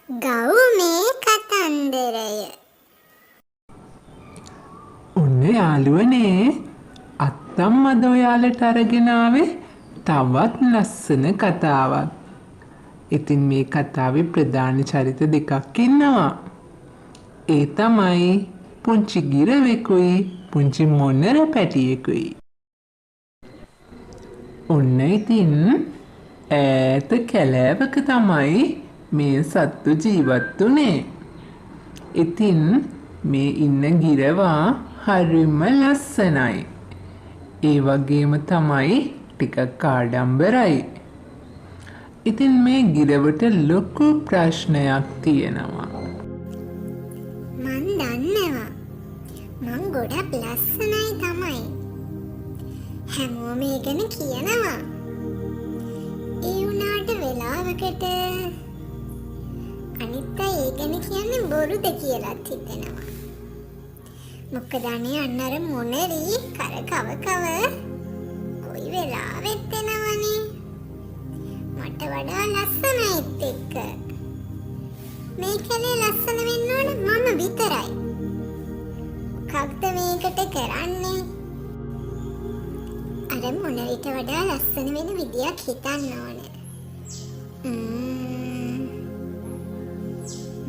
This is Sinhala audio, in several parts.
ගෞමේ කතන්දරය. ඔන්න යාළුවනේ අත්තම් අද ඔයාලට අරගෙන ආවේ තවත් ලස්සන කතාවක්. ඉතින් මේ කතාවේ ප්‍රධාන චරිත දෙකක් ඉන්නවා. ඒ තමයි පුංචි ගිරවෙකුයි පුංචි මොනර පැටියෙකුයි. ඔන්න ඉතින් ඈත කැලෑවක තමයි මේ සත්තු ජීවත් වුණේ. ඉතින් මේ ඉන්න ගිරවා හරිම ලස්සනයි. ඒ වගේම තමයි ටිකක් ආඩම්බරයි. ඉතින් මේ ගිරවට ලොකු ප්‍රශ්නයක් තියෙනවා. මන් දන්නවා. මං ගොඩක් ලස්සනයි තමයි. හැමෝම ඒ ගැන කියනවා. ඒ වුණාට වෙලාවකට අනිත් අය ඒ ගැන කියන්නේ බොරුද කියලාත් හිතෙනවා. මොකද අනේ අන්න අර මොනරි කව කොයි වෙලාවෙත් එනවනේ. මට වඩා ලස්සනයිත් එක්ක. මේ කැලේ ලස්සන වෙන්න ඕන මම විතරයි. මොකක්ද මේකට කරන්නේ? අර මොනරිට වඩා ලස්සන වෙන විදියක් හිතන්න ඕනේ.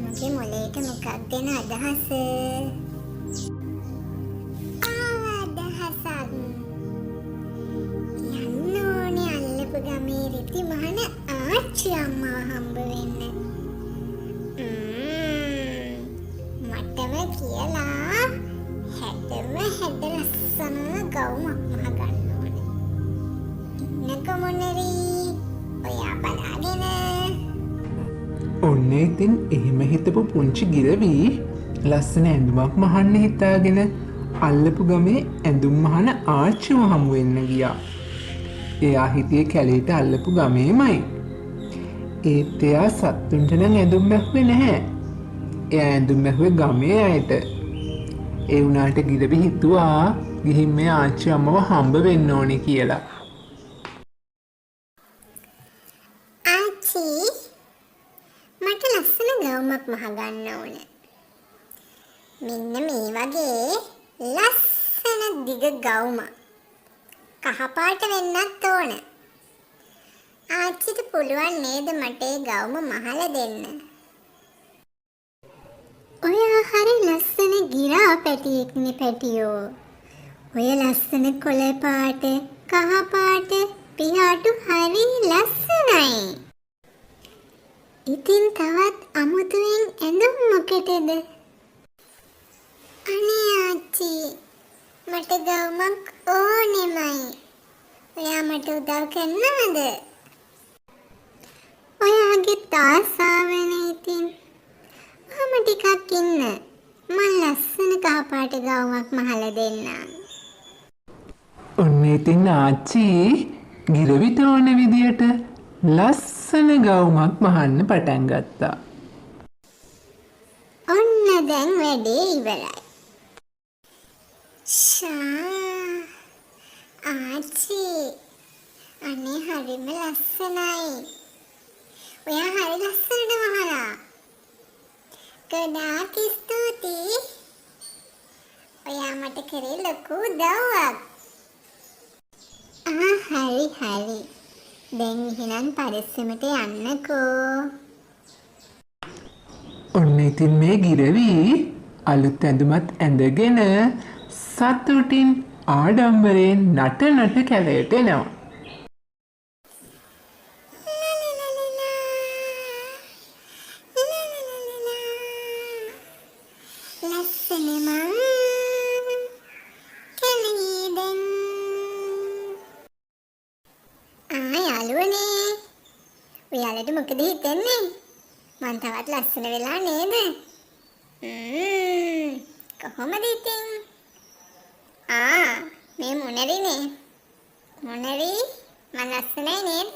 මගේ මොලේට මොකක්ද එන අදහස? යන්න ඕනේ අල්ලපු ගමේ රිති මහන ආච්චි අම්මා හම්බ වෙන්න. මටම කියලා හැඩම හැඩ ලස්සන ගවුමක් මහ ගන්න ඕනේ. ඉන්නකො මොනරි ඔයා බලාගෙන. ඔන්න ඉතින් එහෙම හිතපු පුංචි ගිරවී ලස්සන ඇඳුමක් මහන්න හිතාගෙන අල්ලපු ගමේ ඇඳුම් මහන ආච්චිව හමු වෙන්න ගියා. එයා හිටියේ කැලේට අල්ලපු ගමේමයි. ඒත් එයා සත්තුන්ට නම් ඇඳුම් මැහුවේ නැහැ. එයා ඇඳුම් මැහුවේ ගමේ අයට. ඒ වුණාට ගිරවි හිතුවා ගිහින් මේ ආච්චි අම්මව හම්බ වෙන්න ඕනේ කියලා. ආච්චි මට ලස්සන ගවුමක් මහ ගන්න ඕනේ. මෙන්න මේ වගේ ලස්සන දිග ගවුමක්. කහපාට වෙන්නත් ඕන. ආච්චිට පුළුවන් නේද මට ඒ ගවුම මහලා දෙන්න? ඔයා හරි ලස්සන ගිරා පැටියෙක්නේ පැටියෝ. ඔය ලස්සන කොළ පාට, කහ පාට, පියාටු හරි ලස්සනයි. ඉතින් තවත් අමුතුවෙන් ඇඳුම් මොකටද? අනේ ආච්චි මට ගවුමක් ඕනෙමයි. ඔයා මට උදව් කරනවද? ඔයාගේ තාසාවනේ ඉතින්. මම ටිකක් ඉන්න. මම ලස්සන කහපාට ගවුමක් මහලා දෙන්නම්. ඔන්න ඉතින් ආච්චි ගිරවිට ඕන විදියට ලස්සන ගවුමක් මහන්න පටන් ගත්තා. ඔන්න දැන් වැඩේ ඉවරයි. ආච්චි අනේ හරිම ලස්සනයි. ඔයා හරි ලස්සනට මහලා. ගොඩාක් ස්තුතියි. ඔයා මට කරේ ලොකු උදව්වක්. හරි. දැන් එහෙනම් පරිස්සමට යන්නකෝ. ඔන්න ඉතින් මේ ගිරවී අලුත් ඇඳුමත් ඇඳගෙන සතුටින් ආඩම්බරයෙන් නට කැලයට එනවා. ලස්සන මං කැලේ දැන්. යාළුවනේ ඔයාලට මොකද හිතෙන්නේ? මං තවත් ලස්සන වෙලා නේද? කොහොමද ඉතින්? මේ මොනරිනේ. මොනරි මං ලස්සනයි නේද?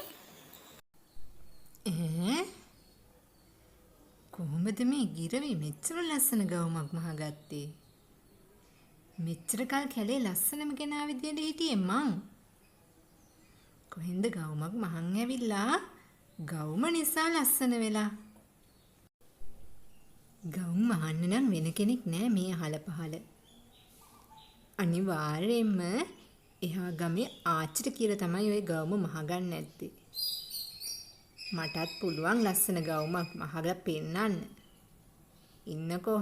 කොහොමද මේ ගිරවි මෙච්චර ලස්සන ගවුමක් මහගත්තේ? මෙච්චර කල් කැලේ ලස්සනම කෙනා විදියට හිටියේ මං. කොහෙන්ද ගවුමක් මහන් ඇවිල්ලා ගවුම නිසා ලස්සන වෙලා. ගවුම් මහන්න නම් වෙන කෙනෙක් නෑ මේ අහල පහල. අනිවාර්යෙන්ම එහා ගමේ ආච්චිට කියලා තමයි ওই ගවුම මහගන්න නැත්තේ. මටත් පුළුවන් ලස්සන ගවුමක් මහගලා පෙන්නන්න. ඉන්නකෝ.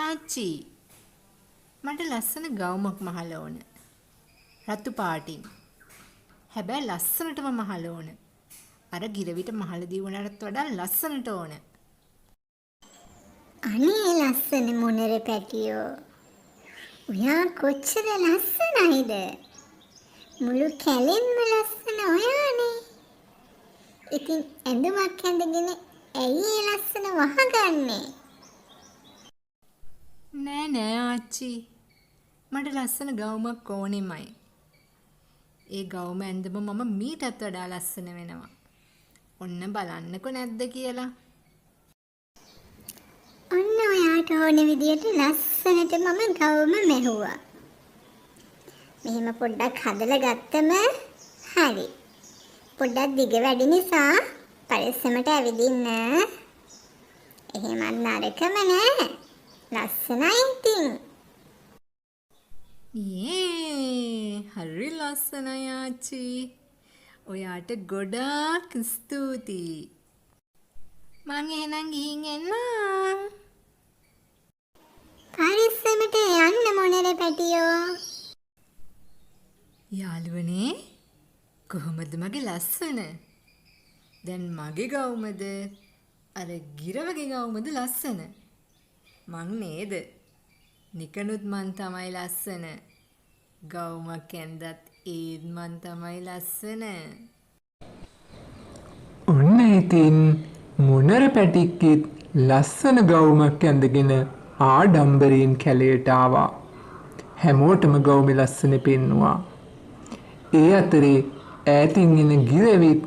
ආච්චි මට ලස්සන ගවුමක් මහලා ඕන. රතු පාටින්. හැබැයි ලස්සනටම මහලා ඕන. අර ගිරවිට මහලා දීවනටත් වඩා ලස්සනට ඕන. අනේ ලස්සන මොනර පැටියෝ. ඔයා කොච්චර ලස්සනයිද? මුළු කැලෙන්ම ලස්සන ඔයානේ. ඉතින් ඇඳුමක් ඇඳගෙන ඇයි ඒ ලස්සන වහගන්නේ? නෑ ආච්චි. මට ලස්සන ගවුමක් ඕනෙමයි. ඒ ගවුම ඇඳම මම මීටත් වඩා ලස්සන වෙනවා. ඔන්න බලන්නකො නැද්ද කියලා. ඔන්න ඔයාට ඕන විදියට ලස්සනට මම ගවුම මැහුවා. මෙහෙම පොඩ්ඩක් හදලා ගත්තම හරි. පොඩ්ඩක් දිග වැඩි නිසා පරිස්සමට ඇවිදින්න. එහෙමත් නරකම නෑ. ලස්සනයි ඉතින්. හරි ලස්සනයි ආච්චි. ඔයාට ගොඩාක් ස්තුතියි. මං එහෙනම් ගිහින් එන්නම්. පරිස්සමට යන්න මොනර පැටියෝ. යාළුවනේ කොහොමද මගේ ලස්සන? දැන් මගේ ගවුමද අර ගිරවගේ ගවුමද ලස්සන? මං නේද? නිකනුත් මං තමයි ලස්සන. ගවුමක් ඇන්දත් ඒත් මං තමයි ලස්සන. ඔන්න ඉතින් මොනර පැටික්කෙත් ලස්සන ගවුමක් ඇඳගෙන ආඩම්බරයෙන් කැලයට ආවා. හැමෝටම ගවුමේ ලස්සන පෙන්නවා. ඒ අතරේ ඈතින් එන ගිරවිත්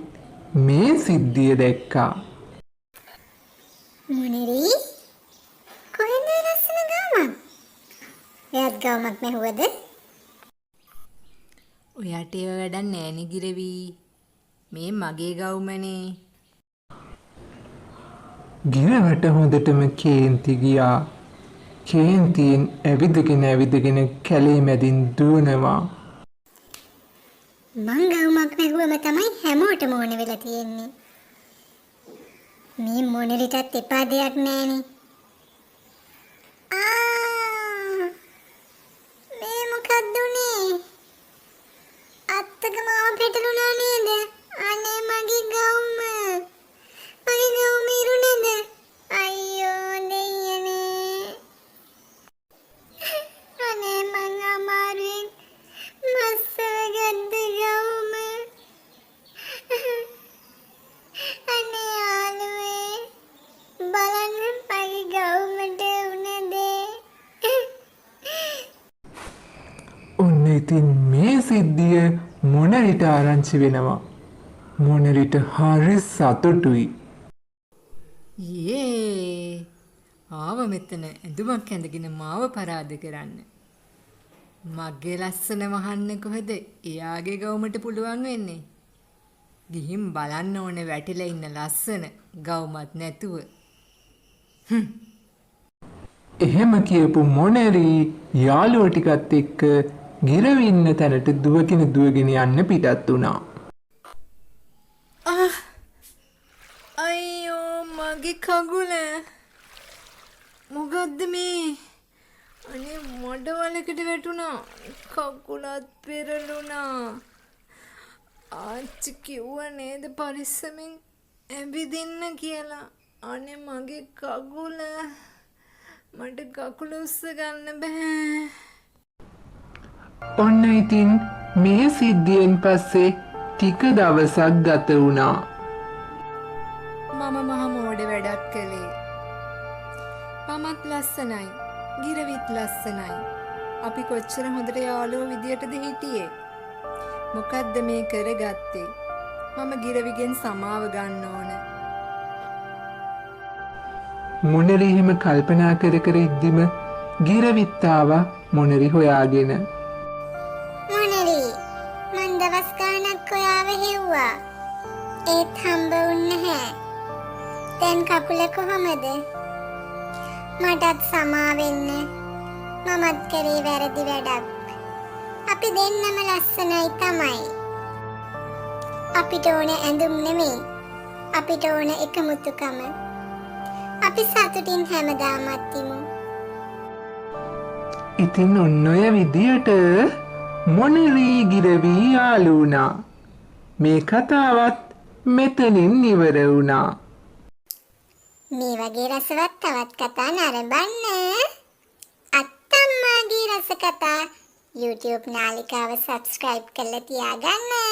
මේ සිද්ධිය දැක්කා. මොනරි කොහෙන්ද ලස්සන ගවුමක්? එයාත් ගවුමක් මැහුවද? ඔයාට ඒව වැඩක් නෑනේ ගිරවි. මේ මගේ ගවුමනේ. ගිරවට හොඳටම කේන්ති ගියා. කේන්තියෙන් ඇවිදගෙන කැලේ මැදින් දුවනවා. මං ගවුමක් මැහුවම තමයි හැමෝටම ඕන වෙලා තියෙන්නේ. මේ මොනරිටත් එපා දෙයක් නෑනේ. මේ මොකක්ද උනේ? අත්තක මාව පෙටළුණා නේද? අනේ මගේ ගවුම. මගේ ගවුම ඉරුණේද? අයියෝ දෙයියනේ. අනේ මං අමාරුවෙන් මස්සල ගත්ත ගවුම. අනේ යාළුවේ බලන්න මගේ ගවුමට වුණ දේ. ඔන්න ඉතින් මේ සිද්ධිය මොනරිට ආරංචි වෙනවා. මොනරිට හරි සතුටුයි. ආව මෙතන ඇඳුමක් ඇඳගෙන මාව පරාද කරන්න. මගේ ලස්සන වහන්න කොහෙද එයාගේ ගවුමට පුළුවන් වෙන්නේ? ගිහින් බලන්න ඕනේ වැටිලා ඉන්න ලස්සන ගවුමක් නැතුව. එහෙම කියපු මොනරි යාළුවෝ ටිකත් එක්ක ගිරවි ඉන්න තැනට දුවගෙන යන්න පිටත් වුණා. අයියෝ මගේ කගුල. මොකද්ද මේ? අනේ මොඩවලකට වැටුණා. කකුලත් පෙරළුණා. ආච්චි කිව්වා නේද පරිස්සමෙන් ඇවිදින්න කියලා. අනේ මගේ කකුල. මට කකුල උස්ස ගන්න බෑ. ඔන්න ඉතින් මේ සිද්ධියෙන් පස්සේ ටික දවසක් ගත වුණා. මම මහ මෝඩ වැඩක් කළේ. මමත් ලස්සනයි. ගිරවිත් ලස්සනයි. අපි කොච්චර හොඳට යාළුවෝ විදියටද හිටියේ. මොකද්ද මේ කරගත්තේ? මම ගිරවිගෙන් සමාව ගන්න ඕන. මොනරි එහෙම කල්පනා කර ඉද්දිම ගිරවිත් ආවා මොනරි හොයාගෙන. මොනරි මං දවස් ගාණක් ඔයාව හෙව්වා. ඒත් හම්බ වුන්නේ නැහැ. දැන් කකුල කොහමද? මටත් සමා වෙන්න. මමත් කරේ වැරදි වැඩක්. අපි දෙන්නම ලස්සනයි තමයි. අපිට ඕන ඇඳුම් නෙමෙයි. අපිට ඕන එකමුතුකම. අපි සතුටින් හැමදාමත් ඉමු. ඉතින් ඔන්න ඔය විදියට මොනිරී ගිරවී යාළු වුණා. මේ කතාවත් මෙතනින් ඉවර වුණා. මේ වගේ රසවත් තවත් කතා නරඹන්න. අත්තම්මාගේ රස කතා YouTube නාලිකාව subscribe කරලා තියාගන්න.